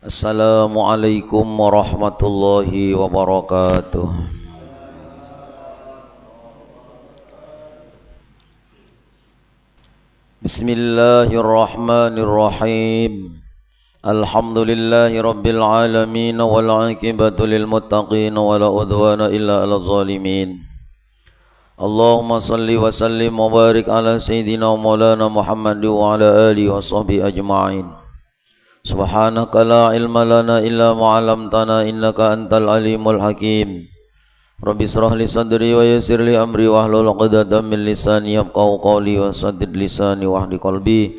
Assalamualaikum warahmatullahi wabarakatuh. Bismillahirrahmanirrahim. Alhamdulillahi rabbil alamin wal 'aqibatu lil muttaqin wala udwana illa 'alal zalimin. Allahumma salli wa sallim wa barik ala sayyidina maulana Muhammad wa ala alihi wa sahbihi ajma'in. Subhanaka la ilma lana illa ma 'allamtana innaka antal alimul hakim. Rabbi israh li sadri wa yassir li amri wahlul 'uqdatam min lisani yafqahu qawli wa saddid lisani wahdi qalbi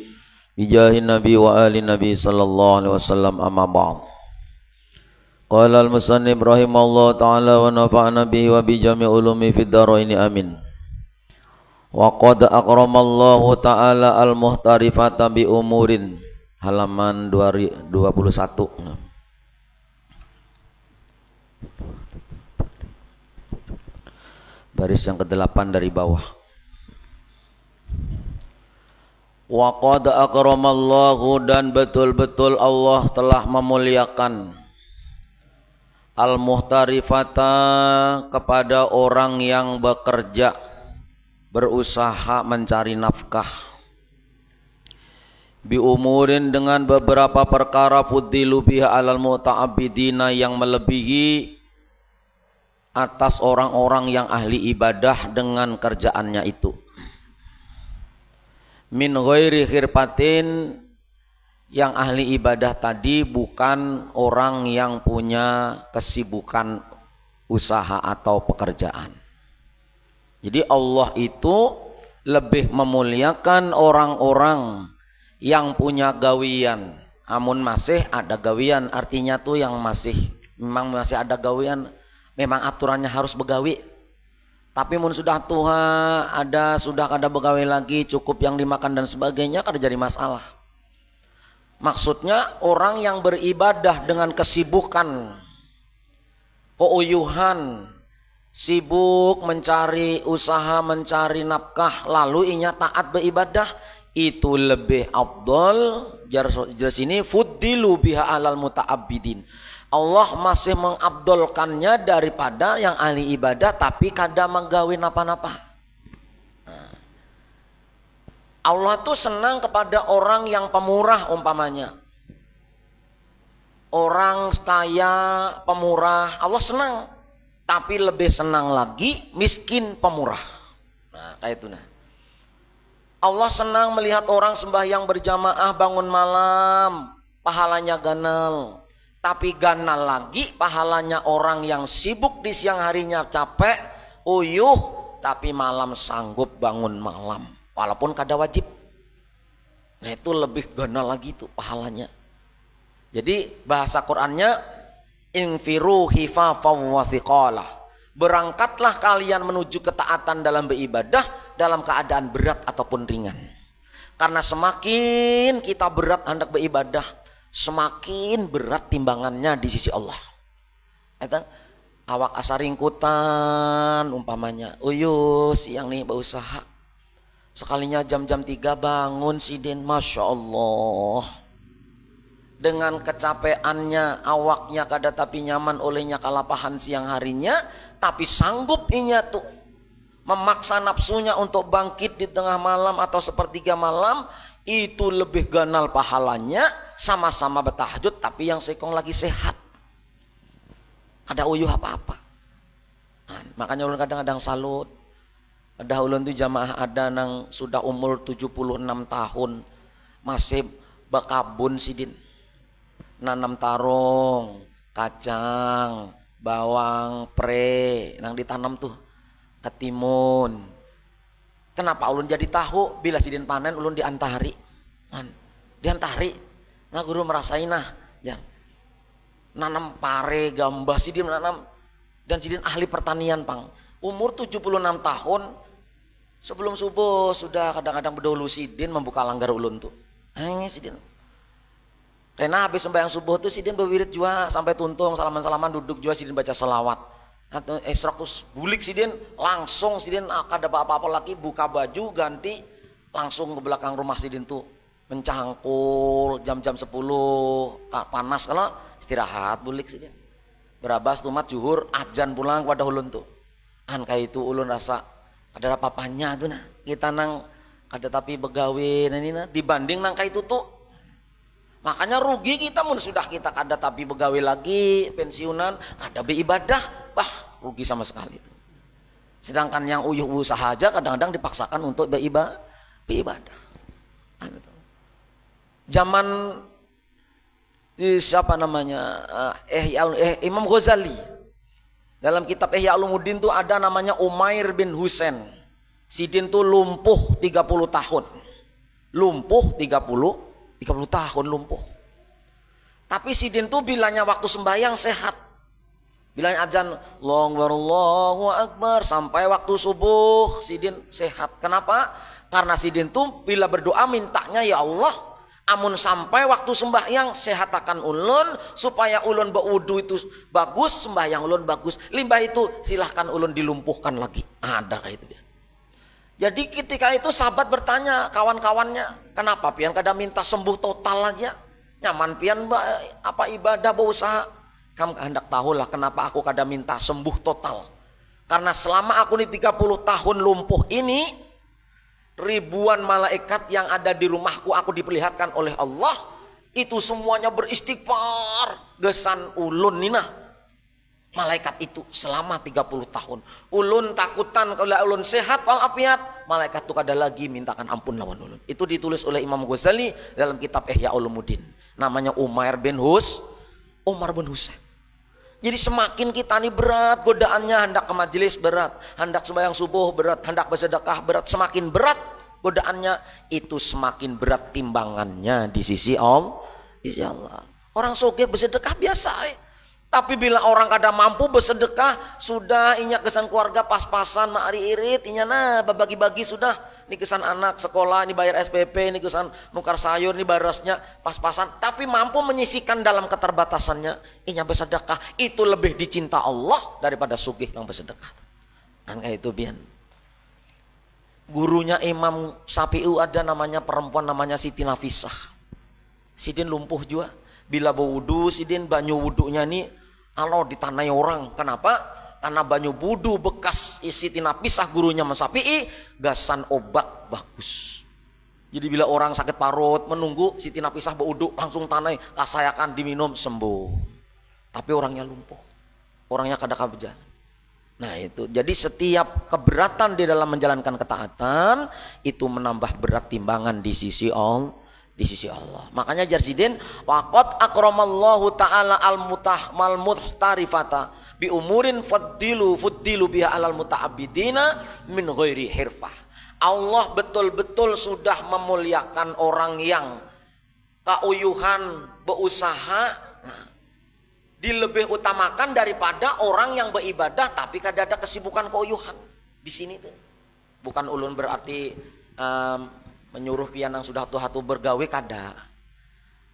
bijahin nabi wa ali nabi sallallahu alaihi wasallam amma ba'd. Qala al-musannif rahimahullah ta'ala wa nafa'na bihi wa bi jami' ulumi fid dharain amin. Wa qad akramallahu ta'ala al-muhtarifata bi umurin, halaman 21. Baris yang ke-8 dari bawah. Wa qad akramallahu, dan betul-betul Allah telah memuliakan al-muhtarifata, kepada orang yang bekerja, berusaha mencari nafkah, bi umurin, dengan beberapa perkara fuddilu biha alal muta'abbidina, yang melebihi atas orang-orang yang ahli ibadah dengan kerjaannya itu. Min ghairi khirpatin, yang ahli ibadah tadi bukan orang yang punya kesibukan usaha atau pekerjaan. Jadi Allah itu lebih memuliakan orang-orang yang punya gawian. Amun masih ada gawian, artinya tuh yang memang masih ada gawian, memang aturannya harus begawi. Tapi mun sudah tua, sudah kada begawi lagi, cukup yang dimakan dan sebagainya, kada jadi masalah. Maksudnya orang yang beribadah dengan kesibukan, keuyuhan, sibuk mencari usaha, mencari nafkah, lalu inya taat beribadah, itu lebih afdal. Jelas ini fuddilu biha alal muta'abbidin. Allah masih mengabdolkannya daripada yang ahli ibadah tapi kada menggawe napa-napa. Allah tuh senang kepada orang yang pemurah umpamanya. Orang kaya, pemurah, Allah senang. Tapi lebih senang lagi miskin pemurah. Nah, kayak itu nah. Allah senang melihat orang sembahyang berjamaah bangun malam, pahalanya ganal. Tapi ganal lagi pahalanya orang yang sibuk di siang harinya capek, uyuh, tapi malam sanggup bangun malam. Walaupun kada wajib. Nah itu lebih ganal lagi tuh pahalanya. Jadi bahasa Qur'annya infiru hifafaw wa thiqalah. Berangkatlah kalian menuju ketaatan dalam beribadah dalam keadaan berat ataupun ringan. Karena semakin kita berat hendak beribadah, semakin berat timbangannya di sisi Allah. Itu awak asaringkutan umpamanya, uyuh siang nih berusaha. Sekalinya jam-jam 3 bangun sidin, Masya Allah. Dengan kecapeannya, awaknya kada tapi nyaman olehnya kalapahan siang harinya, tapi sanggup inya tuh memaksa nafsunya untuk bangkit di tengah malam atau sepertiga malam, itu lebih ganal pahalanya. Sama-sama bertahajud tapi yang sekong lagi sehat, kada uyuh apa-apa. Nah, makanya ulun kadang-kadang salut. Ada ulun tuh jamaah ada nang sudah umur 76 tahun masih bekabun sidin, nanam tarung, kacang, bawang, pre, nang ditanam tuh ketimun. Kenapa ulun jadi tahu? Bila sidin panen ulun diantari, diantari. Nah guru merasain nah, ya. Nanam pare, gambah sidin nanam, dan sidin ahli pertanian pang. Umur 76 tahun. Sebelum subuh sudah kadang-kadang berdahulu sidin membuka langgar ulun tuh. Ini sidin. Karena habis sembahyang subuh tuh sidin berwirid jua sampai tuntung, salaman-salaman duduk jua sidin baca selawat. Atau esrok terus bulik sidin, langsung sidin kada apa-apa lagi, buka baju ganti langsung ke belakang rumah sidin tuh mencangkul jam-jam 10 panas kalau istirahat bulik sih. Berabas tumat juhur ajan pulang pada ulun tuh. Kayak itu ulun rasa ada apa-apanya tuh nah. Kita nang ada tapi begawe ini nah dibanding nang kayak itu tuh. Makanya rugi kita mun sudah kita kada tapi begawe lagi pensiunan kada beribadah, rugi sama sekali. Sedangkan yang uyuh usaha aja kadang-kadang dipaksakan untuk beribadah. Zaman siapa namanya Imam Ghazali dalam kitab Ihya Ulumuddin tuh ada namanya Umair bin Husain. Sidin tuh lumpuh 30 tahun. Lumpuh 30 tahun lumpuh. Tapi Sidin tuh bilangnya waktu sembahyang sehat. Bilangnya azan Allahu Akbar sampai waktu subuh Sidin sehat. Kenapa? Karena Sidin tuh bila berdoa mintanya ya Allah, amun sampai waktu sembahyang sehatakan ulun supaya ulun berwudu itu bagus, sembahyang ulun bagus. Limbah itu silahkan ulun dilumpuhkan lagi. Ada kayak itu ya. Jadi ketika itu sahabat bertanya kawan-kawannya, kenapa pian kada minta sembuh total aja? Nyaman pian apa ibadah berusaha? Kamu hendak tahulah kenapa aku kada minta sembuh total. Karena selama aku ini 30 tahun lumpuh ini, ribuan malaikat yang ada di rumahku aku diperlihatkan oleh Allah, itu semuanya beristighfar gesan ulun nina. Malaikat itu selama 30 tahun. Ulun takutan kalau ulun sehat walafiat, malaikat itu kada lagi mintakan ampun lawan ulun. Itu ditulis oleh Imam Ghazali dalam kitab Ihya Ulumuddin. Namanya Umar bin Husain. Jadi semakin kita ini berat godaannya, hendak ke majelis berat, hendak sembahyang subuh berat, hendak bersedekah berat, semakin berat godaannya, itu semakin berat timbangannya di sisi Allah. Orang sugih bersedekah biasa. Tapi bila orang kada mampu bersedekah, sudah inya kesan keluarga pas-pasan mari irit, inya nah bagi-bagi sudah, ini kesan anak sekolah, ini bayar SPP, ini kesan nukar sayur, ini barasnya pas-pasan. Tapi mampu menyisihkan dalam keterbatasannya, inya bersedekah, itu lebih dicinta Allah daripada sugih yang bersedekah. Kan kayak itu bian. Gurunya Imam Syafi'i ada namanya perempuan namanya Siti Nafisah. Sidin lumpuh juga. Bila berwudu Sidin banyu wudunya nih ditanai orang. Kenapa? Karena banyu wudu bekas Siti Nafisah gurunya Imam Syafi'i gasan obat bagus. Jadi bila orang sakit parut menunggu Siti Nafisah berwudu langsung tanai kasayakan diminum sembuh. Tapi orangnya lumpuh. Orangnya kada berjalan. Nah itu. Jadi setiap keberatan di dalam menjalankan ketaatan itu menambah berat timbangan di sisi Allah. Makanya Jarsidin waqad akramallahu ta'ala al muhtarifata bi umurin fuddilu biha alal muta'abbidina min ghairi hirfah. Allah betul-betul sudah memuliakan orang yang keuyuhan berusaha dilebih utamakan daripada orang yang beribadah tapi kada ada kesibukan keuyuhan. Di sini tuh. Bukan ulun berarti menyuruh pian yang sudah tua tu bergawe kada.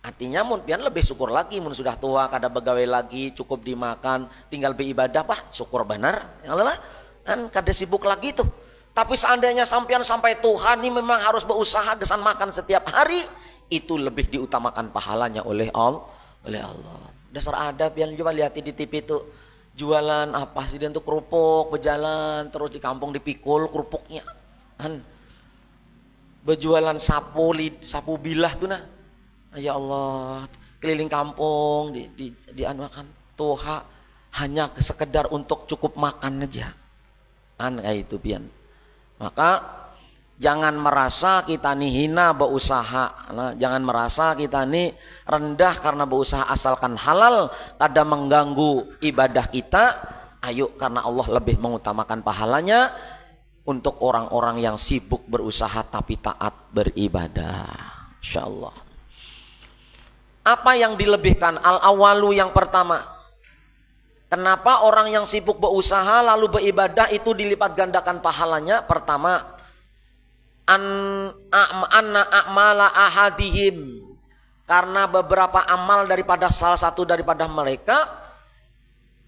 Artinya mun pian lebih syukur lagi mun sudah tua kada begawe lagi, cukup dimakan, tinggal beribadah syukur benar. Yalah kan kada sibuk lagi tuh. Tapi seandainya sampean sampai Tuhan ini memang harus berusaha gesan makan setiap hari, itu lebih diutamakan pahalanya oleh Allah. Dasar ada pian coba lihat di TV itu jualan apa sih dia tuh kerupuk berjalan terus di kampung dipikul kerupuknya. Kan berjualan sapu bilah tuh nah. Ya Allah, keliling kampung dianuakan tuha hanya sekedar untuk cukup makan aja. Kayak itu pian. Maka jangan merasa kita nih hina berusaha. Nah, jangan merasa kita nih rendah karena berusaha asalkan halal kada mengganggu ibadah kita. Ayo karena Allah lebih mengutamakan pahalanya untuk orang-orang yang sibuk berusaha tapi taat beribadah. Insyaallah. Apa yang dilebihkan? Al-awalu yang pertama. Kenapa orang yang sibuk berusaha lalu beribadah itu dilipat gandakan pahalanya? Pertama, anna a'mala ahadihim. Karena beberapa amal daripada salah satu daripada mereka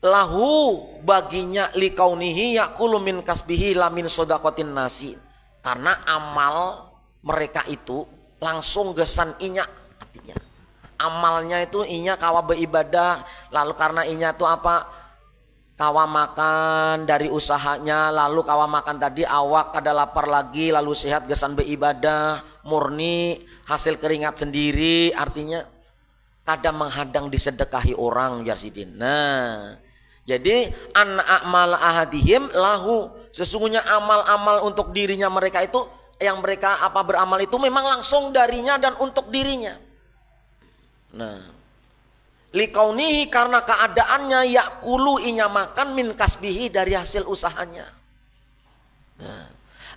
lahu baginya likaunihi yakulu min kasbihi lamin sodaqatin nasi. Karena amal mereka itu langsung gesan inya, artinya amalnya itu inya kawa beribadah, lalu karena inya itu apa, kawa makan dari usahanya, lalu kawa makan tadi awak kada lapar lagi, lalu sehat gesan beribadah murni hasil keringat sendiri, artinya kada menghadang disedekahi orang Jarsidin. Nah, jadi an a'mal ahadihim lahu, sesungguhnya amal-amal untuk dirinya mereka itu, yang mereka apa beramal itu memang langsung darinya dan untuk dirinya. Nah, likaunihi, karena keadaannya yakulu inya makan min kasbihi dari hasil usahanya. Nah,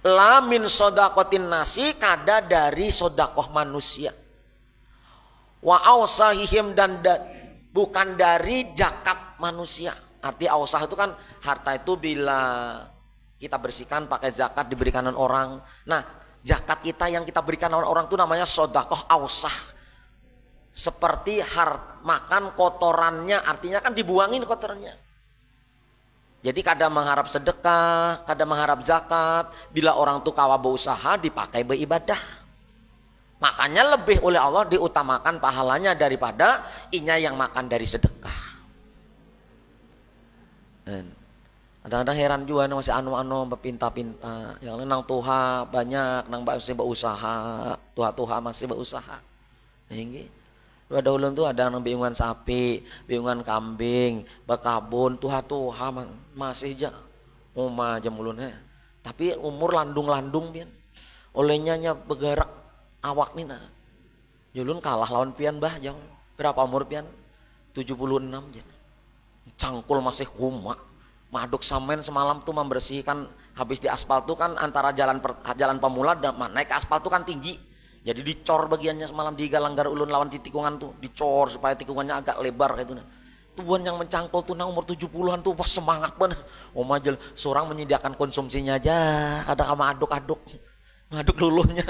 la min sodakotin nasi, kada dari sodakoh manusia. Wa ausahihim, dan bukan dari zakat manusia. Arti ausah itu kan harta itu bila kita bersihkan pakai zakat diberikan orang. Nah, zakat kita yang kita berikan orang itu namanya sodakoh ausah. Seperti makan kotorannya, artinya kan dibuangin kotorannya. Jadi kadang mengharap sedekah, kadang mengharap zakat. Bila orang itu kawa berusaha dipakai beribadah, makanya lebih oleh Allah diutamakan pahalanya daripada inya yang makan dari sedekah. Dan kadang-kadang heran juga masih anu-anu berpinta-pinta. Yang nang tuha banyak, nang masih berusaha, tuha-tuha masih berusaha. Ini pada ulun tuh ada yang bingungan sapi, bingungan kambing, bekabun, tuha-tuha masih aja umah aja mulunnya. Tapi umur landung-landung pian. Olehnya bergerak awak mina. Julun kalah lawan pian bah jauh. Berapa umur pian? 76 jen. Cangkul masih kumak. Maduk samen semalam tuh membersihkan, habis di aspal tuh kan antara jalan pemula dan naik ke aspal tuh kan tinggi. Jadi dicor bagiannya semalam di galanggar ulun lawan di tikungan tuh, dicor supaya tikungannya agak lebar kayak itu. Tubuhan yang mencangkul tuh nang umur 70-an tuh wah semangat banget. Majel seorang menyediakan konsumsinya aja, ada sama aduk-aduk. Ngaduk luluhnya.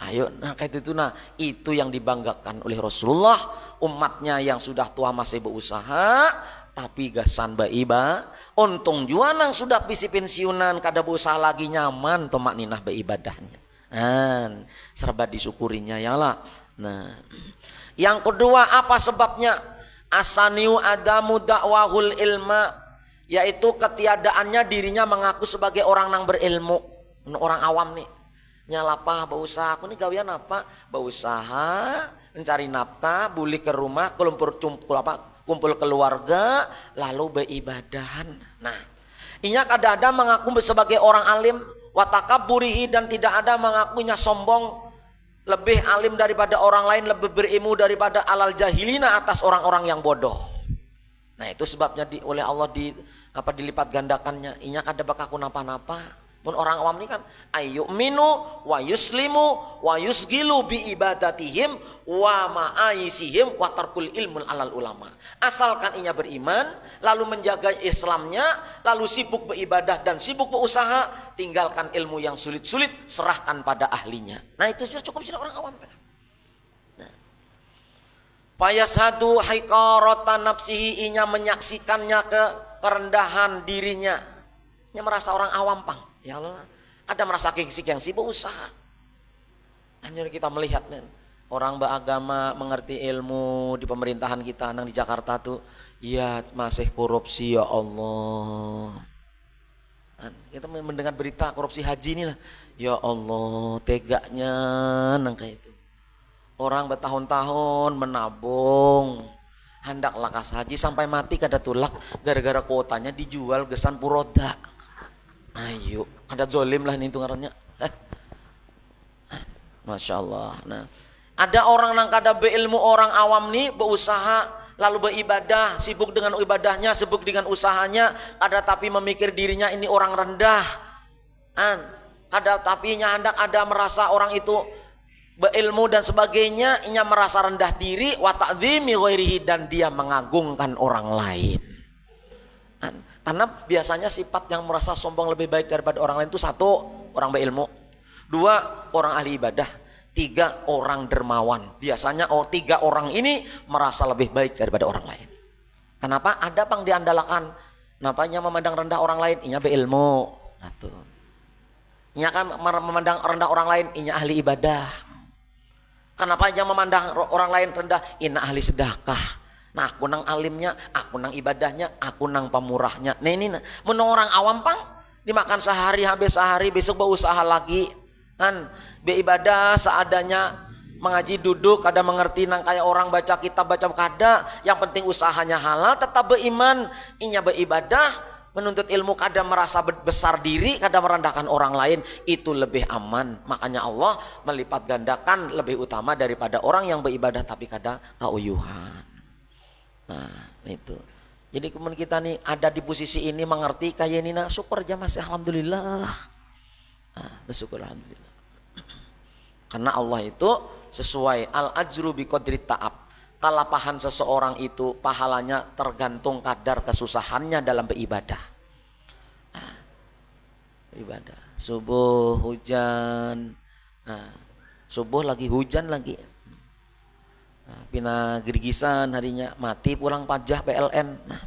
Ayo nah kayak itu nah, itu yang dibanggakan oleh Rasulullah, umatnya yang sudah tua masih berusaha tapi gasan baiba. Untung jua nang sudah pisi pensiunan kada berusaha lagi nyaman tomak ninah beibadahnya. Serba disyukurinya ya lah. Nah, yang kedua apa sebabnya? Asaniu adamu dakwahul ilma, yaitu ketiadaannya dirinya mengaku sebagai orang yang berilmu. Orang awam nih, nyalapa berusaha, aku nih gawian apa? Berusaha mencari nafkah, buli ke rumah, kumpul keluarga, lalu beribadahan. Nah, inya kadang-kadang mengaku sebagai orang alim, watakaburihi, dan tidak ada mengakunya sombong, lebih alim daripada orang lain, lebih berilmu daripada alal jahilina, atas orang-orang yang bodoh. Nah, itu sebabnya oleh Allah dilipat gandakannya. Inya kada bakaku napa-napa. Mun orang awam ini kan ayyuminu wa yuslimu wa yusgilu bi ibadatihim wa ma'aisihim wa tarkul ilmul alal ulama. Asalkan inya beriman, lalu menjaga Islamnya, lalu sibuk beribadah dan sibuk berusaha, tinggalkan ilmu yang sulit-sulit, serahkan pada ahlinya. Nah, itu sudah cukup sudah orang awam. Nah, payashadu haiqaratan nafsihi, inya menyaksikannya kerendahan dirinya. Inya merasa orang awam pang. Ya Allah, ada merasa gengsi-gengsi berusaha. Hanya kita melihat orang beragama mengerti ilmu di pemerintahan kita nang di Jakarta tuh, ya masih korupsi ya Allah. Kita mendengar berita korupsi haji ini lah, ya Allah tegaknya nang kayak itu. Orang bertahun-tahun menabung, hendak lakas haji sampai mati kada tulak gara-gara kuotanya dijual gesan puroda. Ayo, ada zolim lah ini itu ngarannya. Masya Allah. Nah, ada orang nang kada beilmu, orang awam nih berusaha lalu beribadah, sibuk dengan ibadahnya, sibuk dengan usahanya, ada tapi memikir dirinya ini orang rendah. Ada tapinya hendak ada merasa orang itu beilmu dan sebagainya, inya merasa rendah diri, wa ta'dzimi ghairihi, dan dia mengagungkan orang lain. Karena biasanya sifat yang merasa sombong lebih baik daripada orang lain itu satu, orang berilmu. Dua, orang ahli ibadah. Tiga, orang dermawan. Biasanya tiga orang ini merasa lebih baik daripada orang lain. Kenapa? Ada pang diandalkan. Kenapanya memandang rendah orang lain? Inya berilmu. Nah, tuh. Inya kan memandang rendah orang lain, inya ahli ibadah. Kenapa inya memandang orang lain rendah? Inya ahli sedekah. Nah, aku nang alimnya, aku nang ibadahnya, aku nang pemurahnya. Nah ini, menurut orang awam pang, dimakan sehari, habis sehari, besok berusaha lagi. Kan, beribadah seadanya, mengaji duduk, kada mengerti nang kayak orang baca kitab, baca kada. Yang penting usahanya halal, tetap beriman, inya beribadah, menuntut ilmu, kada merasa besar diri, kada merendahkan orang lain, itu lebih aman. Makanya Allah melipat gandakan lebih utama daripada orang yang beribadah tapi kada kauyuhan. Nah itu. Jadi kemudian kita nih ada di posisi ini mengerti kayak ini, nah syukur aja masih alhamdulillah. Nah, bersyukur alhamdulillah. Karena Allah itu sesuai al-ajru bi qadri ta'ab. Kalapahan seseorang itu pahalanya tergantung kadar kesusahannya dalam beribadah. Nah, ibadah. Subuh hujan. Nah, subuh lagi hujan lagi. Nah, pina gergisan harinya, mati pulang pajah PLN. Nah,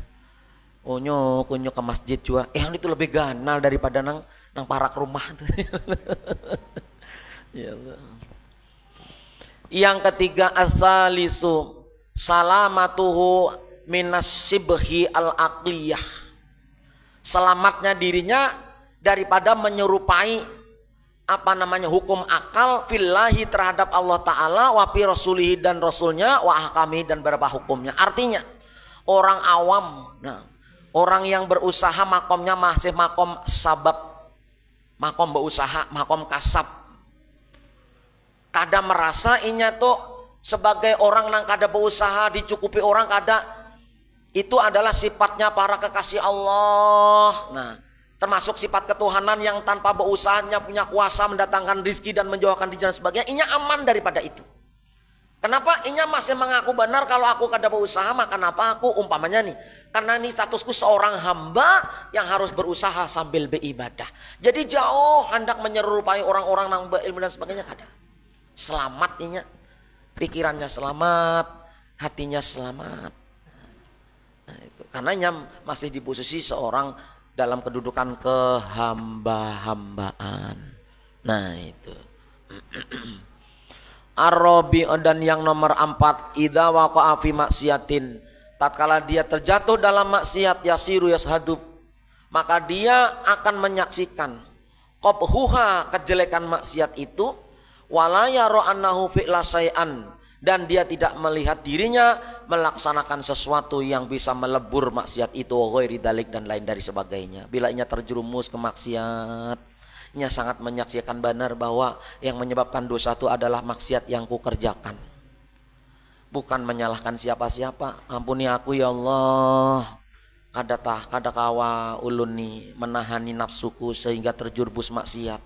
kunyo ke masjid juga. Yang itu lebih ganal daripada nang parak rumah tuh. Ya Allah. Yang ketiga asalisu salamatuhu minas sibhi al-aqliyah. Selamatnya dirinya daripada menyerupai hukum akal fillahi terhadap Allah Ta'ala wa fi rasulihi dan rasulnya wa ahkami dan beberapa hukumnya. Artinya orang awam, nah, orang yang berusaha makomnya masih makom sabab, makom berusaha, makom kasab, kada merasa inya tuh sebagai orang nang kada berusaha dicukupi orang kada, itu adalah sifatnya para kekasih Allah. Nah, termasuk sifat ketuhanan yang tanpa beusahanya punya kuasa mendatangkan rizki dan menjauhkan diri dan sebagainya. Inya aman daripada itu. Kenapa? Inya masih mengaku benar kalau aku kada berusaha, maka kenapa aku umpamanya nih? Karena ini statusku seorang hamba yang harus berusaha sambil beribadah. Jadi jauh hendak menyerupai orang-orang yang berilmu dan sebagainya kada. Selamat inya, pikirannya selamat, hatinya selamat. Nah, itu. Karena inya masih di posisi seorang dalam kedudukan kehamba-hambaan. Nah itu. Ar-Rabi' dan yang nomor 4, idza waqa'a fi maksiatin, tatkala dia terjatuh dalam maksiat, yasiru yashadu, maka dia akan menyaksikan qabhuha, kejelekan maksiat itu, wala yara annahu fi'la syai'an, dan dia tidak melihat dirinya melaksanakan sesuatu yang bisa melebur maksiat itu, ghairi dalik dan lain dari sebagainya. Bila ia terjerumus ke maksiat, ia sangat menyaksikan benar bahwa yang menyebabkan dosa itu adalah maksiat yang kukerjakan, bukan menyalahkan siapa-siapa. Ampuni aku ya Allah, kada kawa ulun nih menahani nafsuku sehingga terjerumus maksiat.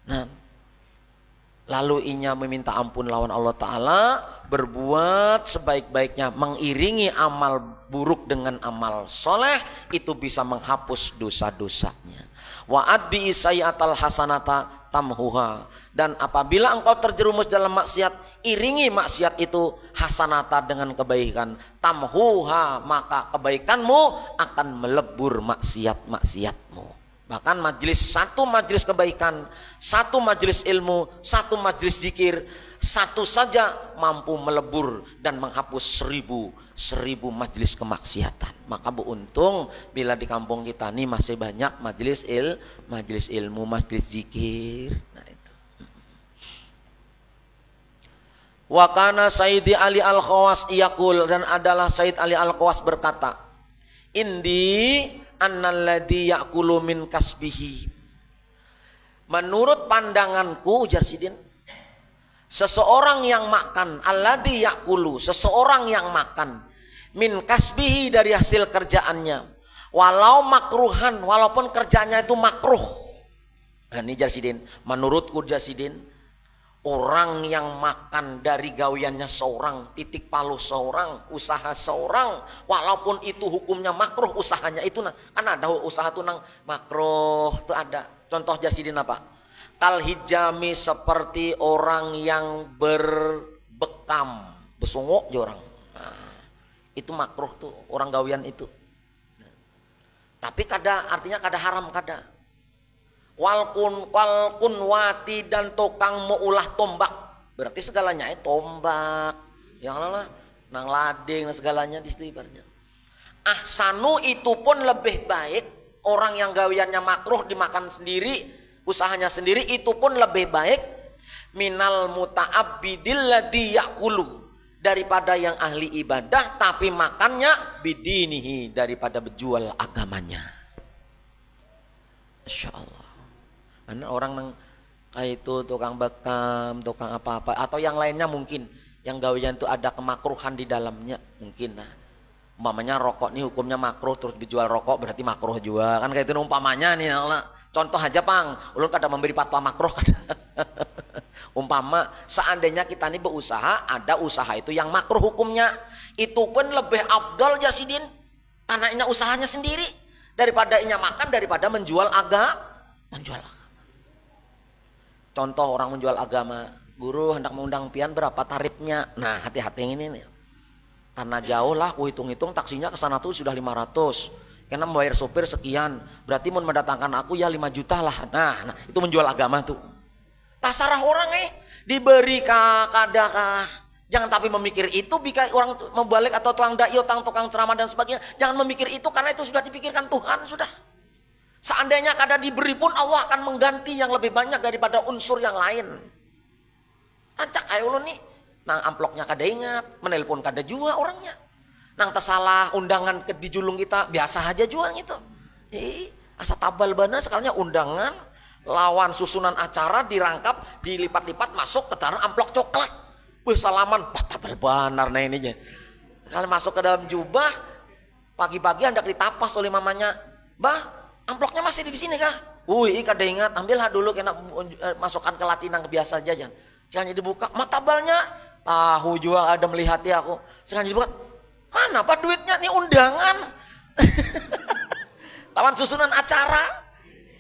Nah, lalu inya meminta ampun lawan Allah Ta'ala, berbuat sebaik-baiknya, mengiringi amal buruk dengan amal soleh, itu bisa menghapus dosa-dosanya. Wa'ad bi sayyatal hasanata tamhuha, dan apabila engkau terjerumus dalam maksiat, iringi maksiat itu hasanata dengan kebaikan, tamhuha, maka kebaikanmu akan melebur maksiat-maksiatmu. Bahkan satu majelis kebaikan, satu majelis ilmu, satu majelis zikir, satu saja mampu melebur dan menghapus seribu majelis kemaksiatan. Maka beruntung bila di kampung kita ini masih banyak majelis ilmu, majelis zikir. Nah itu. Wa kana Sayyidi Ali Al-Khawas yaqul, dan adalah Sayyid Ali Al-Khawas berkata, indi annalladzi ya'kulu min kasbihi, menurut pandanganku, ujar Sidin, seseorang yang makan, alladzi ya'kulu, seseorang yang makan, min kasbihi, dari hasil kerjaannya, walau makruhan, walaupun kerjanya itu makruh. Nah, ini Jasidin, menurutku Jasidin, orang yang makan dari gawiannya seorang, titik palu seorang, usaha seorang, walaupun itu hukumnya makruh usahanya itu, kan ada usaha tuh nang makruh tuh ada. Contoh Jasidin apa? Kal hijami, seperti orang yang berbekam, besunguk orang. Nah, itu makruh tuh orang gawian itu. Tapi artinya kada haram kada. wal kunwati dan tukang meulah tombak. Berarti segalanya tombak. Yang lah nang lading dan segalanya di situ ibaratnya. Ahsanu itu pun lebih baik, orang yang gawiannya makruh dimakan sendiri, usahanya sendiri itu pun lebih baik minal muta'abbidil ladzi yaqulu, daripada yang ahli ibadah tapi makannya bidinihi, daripada berjual agamanya. Masya Allah. Karena orang yang kayak itu tukang bekam, tukang apa-apa, atau yang lainnya mungkin yang gawian itu ada kemakruhan di dalamnya mungkin. Nah, umpamanya rokok nih hukumnya makruh terus dijual rokok berarti makruh juga kan, kayak itu umpamanya nih. Contoh aja Pang, ulun kada memberi fatwa makruh kada. Umpama seandainya kita nih berusaha, ada usaha itu yang makruh hukumnya, itu pun lebih afdol Jasidin karena ini usahanya sendiri daripada inya makan, daripada menjual agama. Contoh orang menjual agama, guru hendak mengundang pian berapa tarifnya. Nah, hati-hati ini nih. Karena jauh lah, aku hitung-hitung taksinya ke sana tuh sudah 500. Karena membayar sopir sekian, berarti mau mendatangkan aku ya 5 juta lah. Nah, itu menjual agama tuh. Tasarah orang diberi kadakah. Jangan tapi memikir itu, bika orang membalik atau tukang dai, tukang ceramah dan sebagainya. Jangan memikir itu karena itu sudah dipikirkan Tuhan sudah. Seandainya kada diberi pun Allah akan mengganti yang lebih banyak daripada unsur yang lain. Rancak ayo lu nih, nang amplopnya kada ingat, menelpon kada juga orangnya. Nang tersalah undangan ke dijulung kita, biasa aja jual gitu. Asa tabal bana sekalinya undangan, lawan susunan acara dirangkap, dilipat-lipat masuk ke dalam amplop coklat. Wih salaman, tabal banar nah ini aja. Sekali masuk ke dalam jubah, pagi-pagi hendak ditapas oleh mamanya, "Bah, amplopnya masih di sini kah?" Wih, kada ingat, ambillah dulu kena masukkan ke lacinan biasa aja jangan. Jangan dibuka, matabalnya tahu juga ada melihati aku. Jangan dibuka. Mana apa duitnya? Nih undangan. Lawan susunan acara.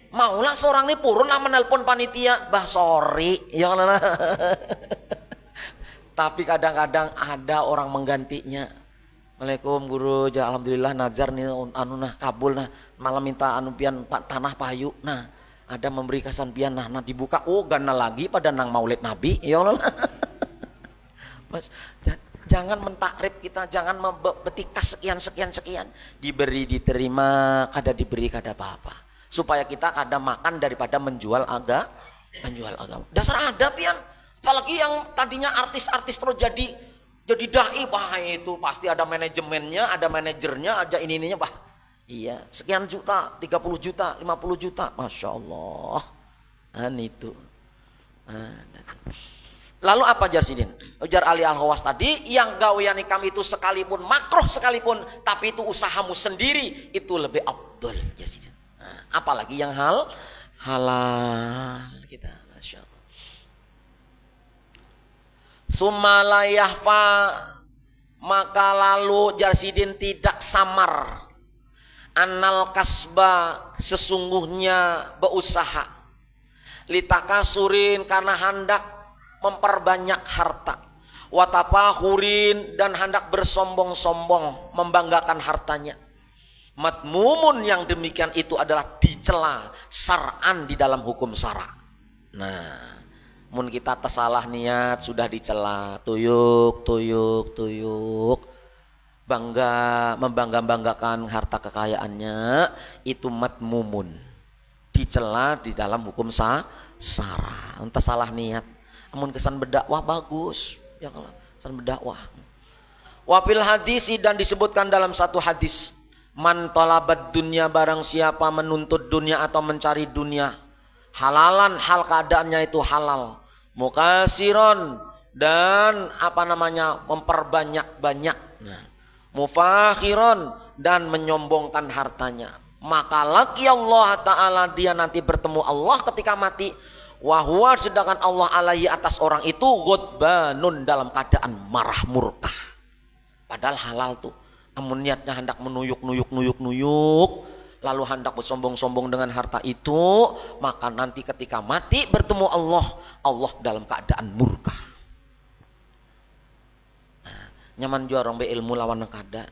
Maulah seorang nih purun lah menelpon panitia, "Bah, sorry." Ya Allah. Tapi kadang-kadang ada orang menggantinya. Assalamualaikum guru, ya alhamdulillah nazar nih anu nah kabul nah, malam minta anu pian tanah payu. Nah, ada memberi kesan pian nah dibuka, oh gana lagi pada nang maulid Nabi. Ya Allah. Mas, jangan mentakrib kita, jangan betikas sekian. Diberi diterima, kada diberi kada apa-apa. Supaya kita kada makan daripada menjual agama. Dasar adab ya. Apalagi yang tadinya artis-artis terus jadi dai, wah itu pasti ada manajemennya, ada manajernya, ada ininya, bah. Iya, sekian juta, 30 juta, 50 juta, Masya Allah. Itu. Lalu apa Jarsidin? Ujar Ali Al-Khawas tadi, yang gawean kami itu sekalipun makruh sekalipun, tapi itu usahamu sendiri, itu lebih afdol Jarsidin. Apalagi yang halal kita, Masya Allah. Sumalayahfa, maka lalu Jarsidin tidak samar, annal kasba, sesungguhnya berusaha, litakasurin, karena hendak memperbanyak harta, watafahurin, dan hendak bersombong-sombong membanggakan hartanya. Matmumun, yang demikian itu adalah dicela syar'an di dalam hukum syara'. Nah, mun kita tersalah niat sudah dicela, tuyuk, membanggakan harta kekayaannya, itu matmumun, dicela di dalam hukum syara'. Entah salah niat, mun kesan berdakwah bagus, ya kalau kesan berdakwah. Wafil hadisi, dan disebutkan dalam satu hadis, man talabat dunya, barang siapa menuntut dunia atau mencari dunia, halalan, hal keadaannya itu halal, mukasiron, dan memperbanyak-banyak, mufakhiron, dan menyombongkan hartanya, maka laki Allah Ta'ala, dia nanti bertemu Allah ketika mati, wahwa, sedangkan Allah alaihi, atas orang itu, ghadbanun, dalam keadaan marah murka. Padahal halal tuh, namun niatnya hendak menuyuk, lalu hendak bersombong-sombong dengan harta itu, maka nanti ketika mati bertemu Allah, Allah dalam keadaan murka. Nah, nyaman jua orang beilmu lawan kada.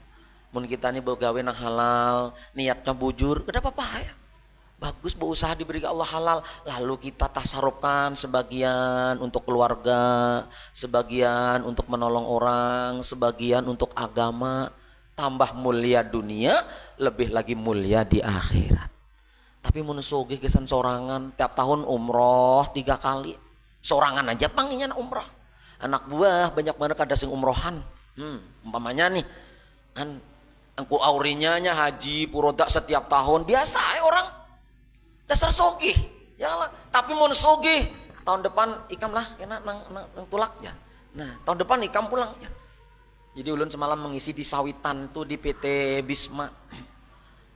Mun kita nih begawe nang halal, niatnya bujur, kada apa-apa ya. Bagus berusaha diberi Allah halal, lalu kita tasarufkan sebagian untuk keluarga, sebagian untuk menolong orang, sebagian untuk agama. Tambah mulia dunia, lebih lagi mulia di akhirat. Tapi mun sugih gesan sorangan, tiap tahun umroh 3 kali. Sorangan aja panginya umroh. Anak buah banyak banget kada sing umrohan. Umpamanya nih, angku aurinya haji purodak setiap tahun, biasa orang dasar sugih. Ya lah, tapi mun sugih tahun depan ikam lah kena nang tulak ya. Nah, tahun depan ikam pulang ya. Jadi ulun semalam mengisi di Sawitan tuh di PT Bisma.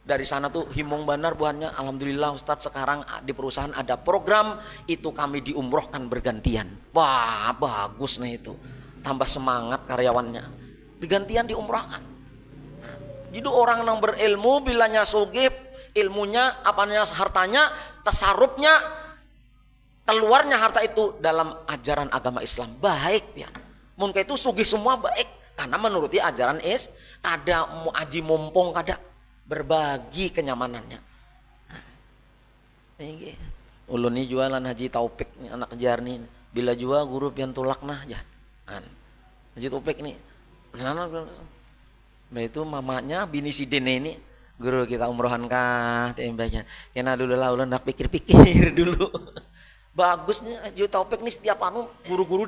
Dari sana tuh himung benar buahnya. Alhamdulillah Ustadz sekarang di perusahaan ada program itu kami diumrohkan bergantian. Wah bagus nih itu. Tambah semangat karyawannya. Digantian diumrohkan. Jadi orang yang berilmu bilanya sugih ilmunya apanya hartanya tasarufnya keluarnya harta itu dalam ajaran agama Islam baik ya. Mungkin itu sugih semua baik. Karena menuruti ajaran kada mau aji mumpung kada berbagi kenyamanannya. Ulun ini jualan Haji Taufik nih, anak kejar nih. Bila jua guru pian tulak nah ya. Haji Taufik nih. Nah itu mamanya bini si Dene ini guru kita umrohan kah tembaknya. Kena dulu lah ulun nak pikir-pikir dulu. Bagus nih Haji Taufik nih setiap guru-guru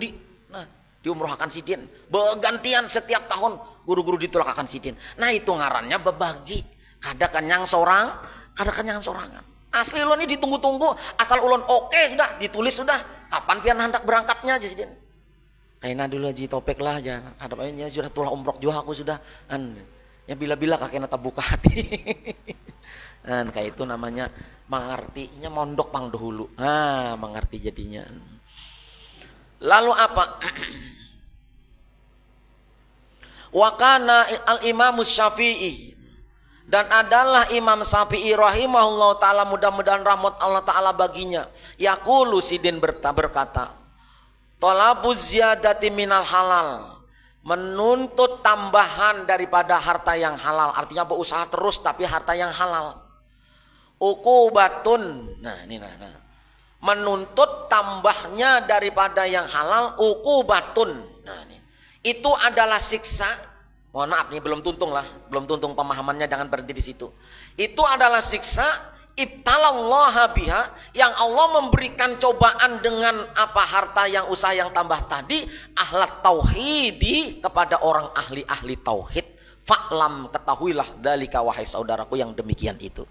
diumrohkan sidin, bergantian setiap tahun guru-guru ditolakakan sidin. Nah itu ngarannya berbagi. Kada kenyang seorang, kada kenyang sorangan. Asli ulun ini ditunggu-tunggu, asal ulun oke sudah, ditulis sudah. Kapan pian hendak berangkatnya aja sidin. Kayaknya dulu Haji Topik lah aja. Hadapnya sudah tulah umroh juga aku sudah. Ya bila-bila kakeknya buka hati. Kayak itu namanya mengertinya mondok pang dahulu. Mengerti jadinya. Lalu apa? Wakana al-Imam Syafi'i, dan adalah Imam Syafi'i rahimahullah ta'ala, mudah-mudahan rahmat Allah ta'ala baginya, yaqulu sidin berkata, talabuz ziyadati minal halal, menuntut tambahan daripada harta yang halal, artinya berusaha terus tapi harta yang halal. Uqubatun, menuntut tambahnya daripada yang halal, uqubatun. Itu adalah siksa. Mohon maaf nih belum tuntung pemahamannya, jangan berhenti di situ. Itu adalah siksa ibtalallaha biha, yang Allah memberikan cobaan dengan apa harta yang usaha yang tambah tadi, ahlat tauhidi, kepada orang ahli-ahli tauhid. Fa'lam, ketahuilah dalika wahai saudaraku yang demikian itu.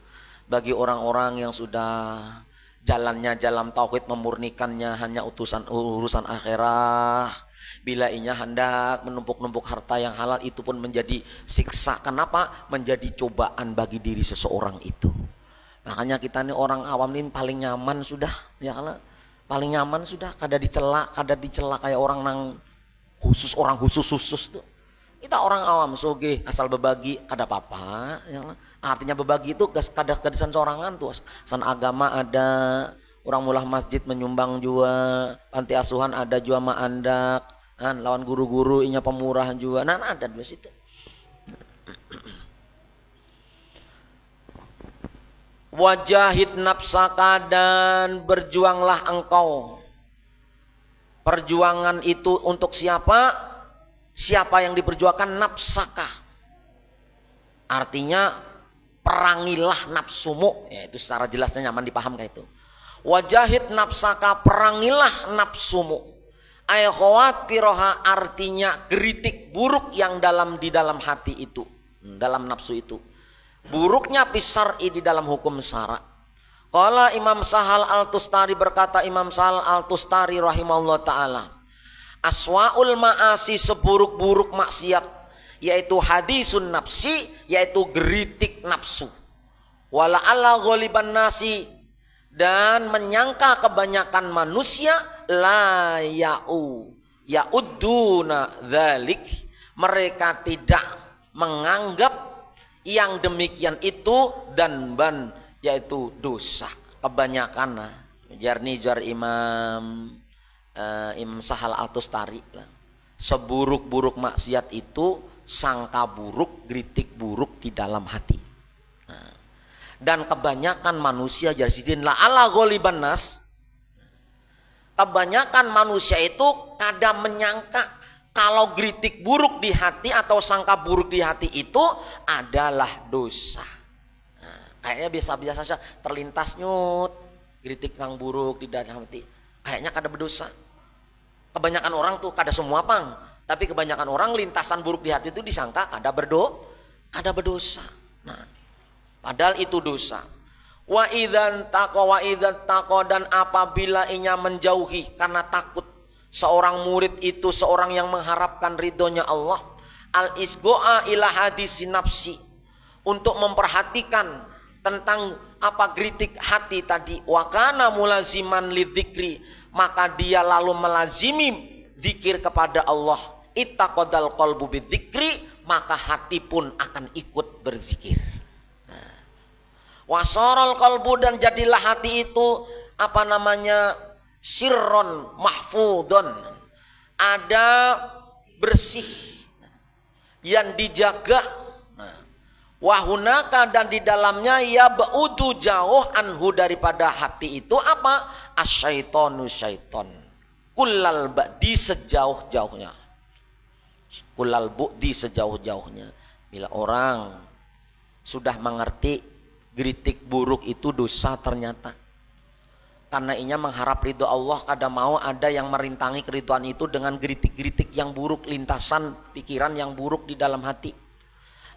Bagi orang-orang yang sudah jalannya jalan tauhid, memurnikannya hanya urusan akhirat. Bila inya hendak menumpuk-numpuk harta yang halal, itu pun menjadi siksa. Kenapa? Menjadi cobaan bagi diri seseorang itu. Makanya kita nih orang awam ini paling nyaman sudah, ya Allah. Paling nyaman sudah, kada dicela kayak orang nang orang khusus tuh. Kita orang awam soge asal berbagi kada apa-apa, ya Allah. Artinya berbagi itu kada kadisan sorangan tuh. San agama ada, orang mulah masjid menyumbang juga, panti asuhan ada juga ma'andak. Lawan guru-guru inya pemurahan juga. Ada dua situ. Wajahid nafsaka, dan berjuanglah engkau. Perjuangan itu untuk siapa? Siapa yang diperjuangkan? Nafsaka. Artinya perangilah nafsumu. Ya, itu secara jelasnya nyaman dipaham kayak itu. Wajahid nafsaka, perangilah nafsumu. Aykhawatiroha, artinya geritik buruk yang di dalam hati itu, dalam nafsu itu. Buruknya pisar'i, di dalam hukum syara. Qala Imam Sahal Al-Tustari, berkata Imam Sahal Al-Tustari rahimahullah ta'ala, aswa'ul ma'asi, seburuk-buruk maksiat, yaitu hadisun nafsi, yaitu geritik nafsu. Wala'alla ghaliban nasi, dan menyangka kebanyakan manusia, la ya'udduna dzalik, mereka tidak menganggap yang demikian itu danban, yaitu dosa. Kebanyakan jar Imam Sahal Al-Tustari, seburuk-buruk maksiat itu sangka buruk, kritik buruk di dalam hati. Dan kebanyakan manusia jarsidin la ala ghaliban nas. Kebanyakan manusia itu kadang menyangka kalau geritik buruk di hati atau sangka buruk di hati itu adalah dosa. Nah, kayaknya biasa-biasa saja terlintas nyut geritik yang buruk di dalam hati. Kayaknya kada berdosa. Kebanyakan orang tuh kada semua pang, tapi kebanyakan orang lintasan buruk di hati itu disangka kada berdosa. Nah, padahal itu dosa. Wa idzan taqa dan apabila inya menjauhi karena takut. Seorang murid itu seorang yang mengharapkan ridhonya Allah. Al isgo'a ila hadisi nafsi, untuk memperhatikan tentang apa geritik hati tadi. Wa kana mulaziman lidzikri, maka dia lalu melazimi zikir kepada Allah. Ittaqadal qalbu bidzikri, maka hati pun akan ikut berzikir. Wasaral qalbu, dan jadilah hati itu sirron mahfudon, ada bersih yang dijaga. Wahunaka, dan di dalamnya ya ba'udu jauh anhu daripada hati itu apa? Asyaitonu syaiton. Kullal ba'di sejauh-jauhnya. Kullal bu'di sejauh-jauhnya. Bila orang sudah mengerti geritik buruk itu dosa ternyata. Karena inya mengharap ridho Allah, kada mau ada yang merintangi keridhaan itu dengan geritik-geritik yang buruk, lintasan pikiran yang buruk di dalam hati.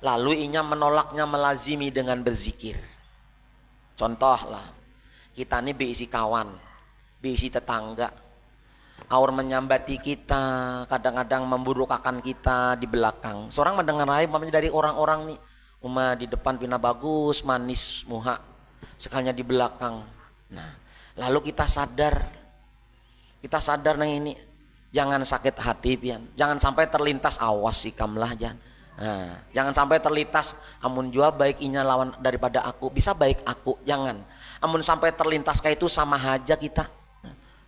Lalu inya menolaknya melazimi dengan berzikir. Contohlah, kita ini beisi kawan, beisi tetangga. Aur menyambati kita, kadang-kadang memburukakan kita di belakang. Seorang mendengar dari orang-orang nih, di depan pina bagus, manis, muha, sekalinya di belakang. Nah, lalu kita sadar nang ini, jangan sakit hati pian, jangan sampai terlintas, awas ikamlah jangan. Nah, jangan sampai terlintas amun jua baik inya lawan daripada aku, bisa baik aku, jangan. Amun sampai terlintas kayak itu sama aja kita.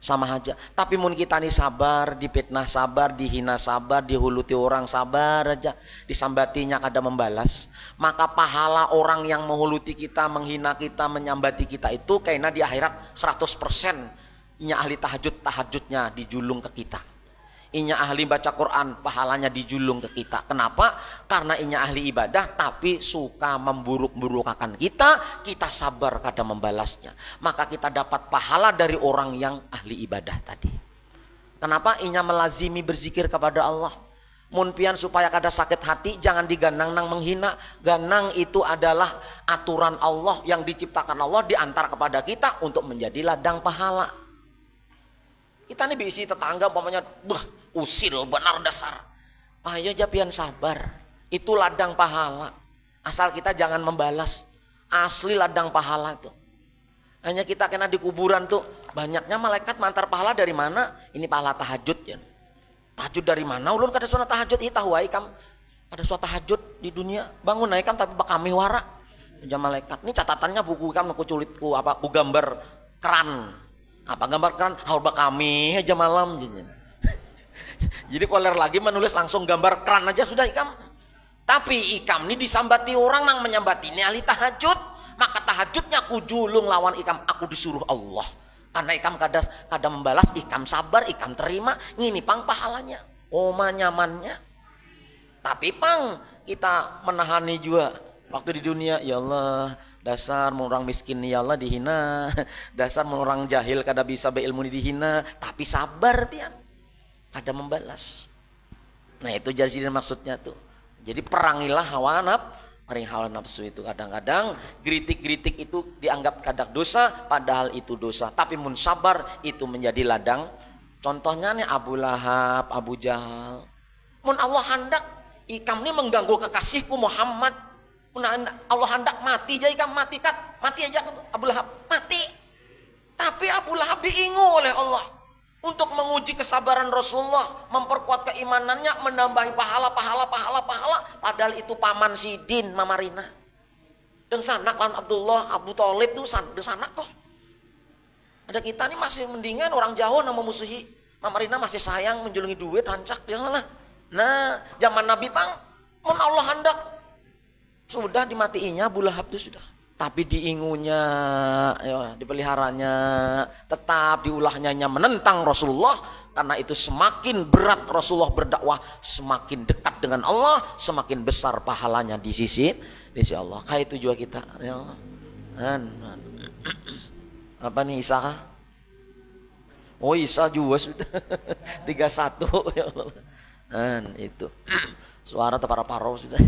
Sama aja. Tapi mun kita nih sabar, dipitnah sabar, dihina sabar, dihuluti orang sabar aja, disambatinya kada membalas, maka pahala orang yang menghuluti kita, menghina kita, menyambati kita itu kayaknya di akhirat 100%. Inya ahli tahajudnya dijulung ke kita. Inya ahli baca Quran, pahalanya dijulung ke kita. Kenapa? Karena inya ahli ibadah tapi suka memburuk-burukakan kita sabar kada membalasnya. Maka kita dapat pahala dari orang yang ahli ibadah tadi. Kenapa? Inya melazimi berzikir kepada Allah. Mun pian supaya kada sakit hati, jangan diganang nang menghina. Ganang itu adalah aturan Allah yang diciptakan Allah diantar kepada kita untuk menjadi ladang pahala. Kita nih bisi tetangga umpamanya, usil benar dasar. Ayo japian sabar. Itu ladang pahala. Asal kita jangan membalas. Asli ladang pahala itu. Hanya kita kena di kuburan tuh banyaknya malaikat mantar pahala dari mana? Ini pahala tahajud ya. Tahajud dari mana? Ulun kada sunat tahajud ieu tahu wae kam. Ada suatu tahajud di dunia. Bangun naik kam tapi bakami wara. Jam malaikat. Ini catatannya buku kam ku culitku ku gambar keran. Apa gambar keran? Haur bakami aja malam. Jadi koler lagi menulis langsung gambar keran aja sudah ikam. Tapi ikam ini disambati orang nang menyambati ini ahli tahajud. Maka tahajudnya ku julung lawan ikam, aku disuruh Allah. Karena ikam kada membalas, ikam sabar, ikam terima, ngini pang pahalanya. Oma nyamannya. Tapi pang kita menahani juga waktu di dunia, ya Allah, dasar orang miskin ya Allah dihina, dasar orang jahil kada bisa beilmu dihina, tapi sabar pian. Kada membalas. Nah, itu jadi maksudnya tuh. Jadi perangilah hawa nafsu itu. Kadang-kadang geritik-geritik itu dianggap kadang dosa, padahal itu dosa. Tapi mun sabar itu menjadi ladang. Contohnya nih Abu Lahab, Abu Jahal. Mun Allah hendak ikam ini mengganggu kekasihku Muhammad. Mun Allah hendak mati aja ikam mati aja Abu Lahab mati. Tapi Abu Lahab diingu oleh Allah untuk menguji kesabaran Rasulullah, memperkuat keimanannya, menambahi pahala. Padahal itu paman Sidin, Mamarina. Dan sanak lawan Abdullah, Abu Thalib itu sanak tuh. Ada kita nih masih mendingan orang jauh nama musuhi. Mamarina masih sayang menjulungi duit, rancak janganlah. Nah, zaman Nabi pang, mun Allah hendak sudah dimatiinya Abu Lahab itu sudah. tapi diingunya, ya, dipeliharanya, tetap diulahnya menentang Rasulullah, karena itu semakin berat Rasulullah berdakwah, semakin dekat dengan Allah, semakin besar pahalanya di sisi Allah. Kayak itu juga kita. Ya. Apa nih Isa? Oh Isa juga sudah 31 ya Allah. Itu suara tepara paro sudah.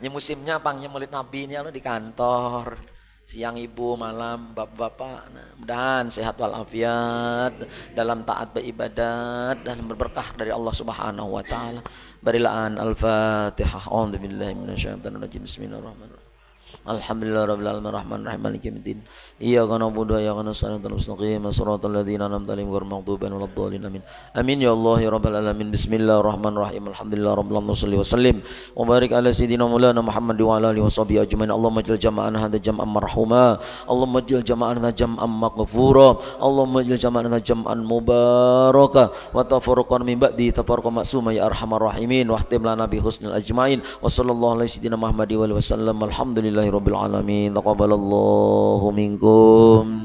Ini musimnya pangnya Maulid Nabi ini di kantor. Siang ibu, malam bapak-bapak. Nah, mudahan sehat walafiat dalam taat beribadat dan berberkah dari Allah Subhanahu wa taala. Barilaan Al-Fatihah. A'udzubillahi minasyaitonir rajim. Bismillahirrahmanirrahim. Alhamdulillahirabbil alamin arrahmanir rahim maliki yaumiddin. Iyyaka na'budu wa iyyaka nasta'in ihdinas siratal mustaqim shiratal ladzina an'amta 'alaihim ghairil maghdubi 'alaihim waladdallin amin. Amin ya Allah ya rabbal alamin. Bismillahirrahmanirrahim. Alhamdulillahirabbil alamin shalli wa sallim wa barik ala sayidina maulana Muhammad wa ala alihi washabihi ajmain. Allahumma ij'al jama'ana hadha jam'an marhuma. Allahumma ij'al jama'ana jam'an maghfura. Allahumma ij'al jama'ana jam'an mubaraka wa tafarraqan min ba'di tafarraqan ma'suma ya arhamar rahimin. Wa khtim lana bi husnil ajmain. Wa sallallahu ala sayidina Muhammad wa alihi wasallam. Alhamdulillah Rabbil alamin. Taqabbalallahu minkum.